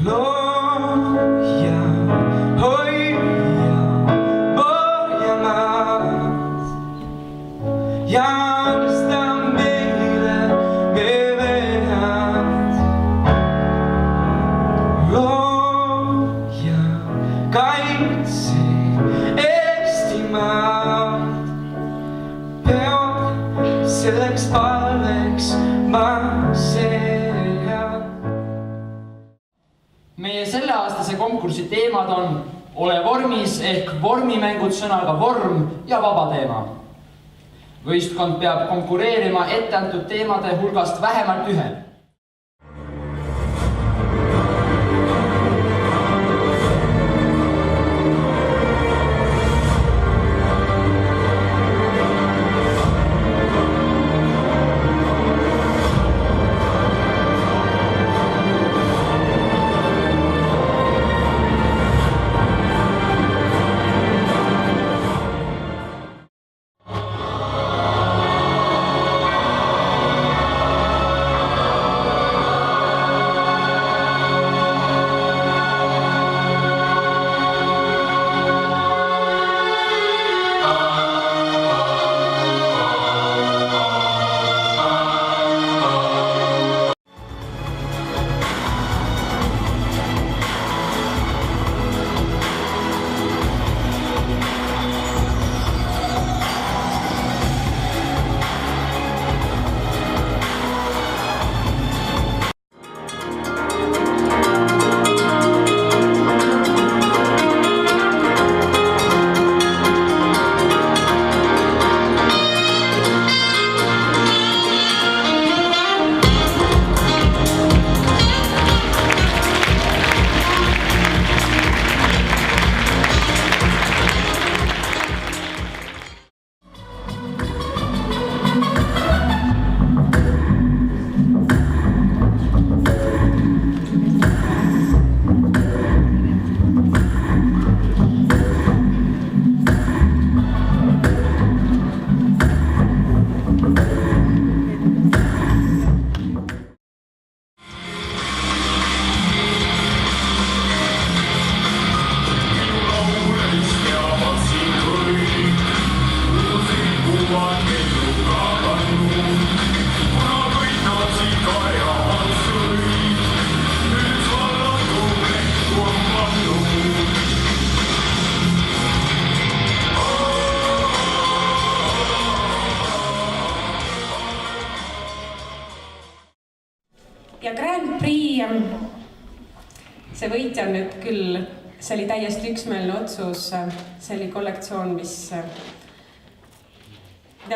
looja, hoia Põhjamaad ja ansta meile me vead. Looja, kaitse Eestimaad, peod selleks palveks ma sean. Meie selleaastase konkursi teemad on Ole vormis ehk vormimängud sõnaga vorm ja vaba teema. Võistkond peab konkureerima etteantud teemade hulgast vähemalt ühe. Ja Grand Prix, see võitja nüüd küll, see oli täiesti üksmeelne otsus, see oli kollektsioon, mida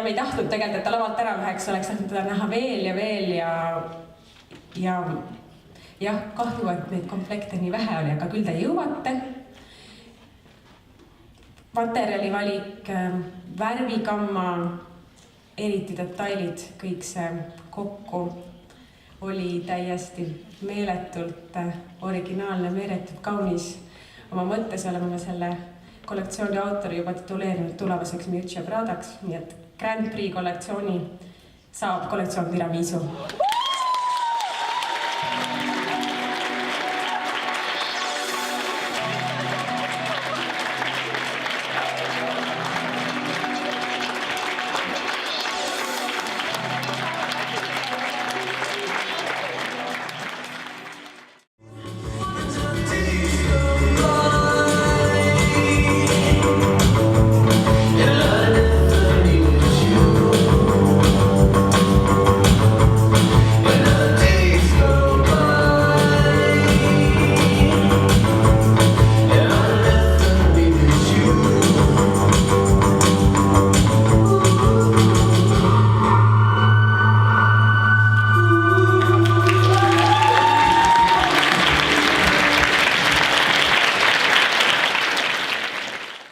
me ei tahtnud tegelikult, et ta lavalt ära läheks, oleks tahtnud teda näha veel ja jah, kahju, et neid komplekte nii vähe oli, aga küll te jõuate. Materjali valik, värvigamma, eriti detailid, kõik see kokku oli täiesti meeletult originaalne, meeletult kaunis. Oma mõttes oleme me selle kollektsiooni autori juba tituleerinud tulevaseks Mircea Pradaks, nii et Grand Prix kollektsiooni saab kollektsioon Tiramisu.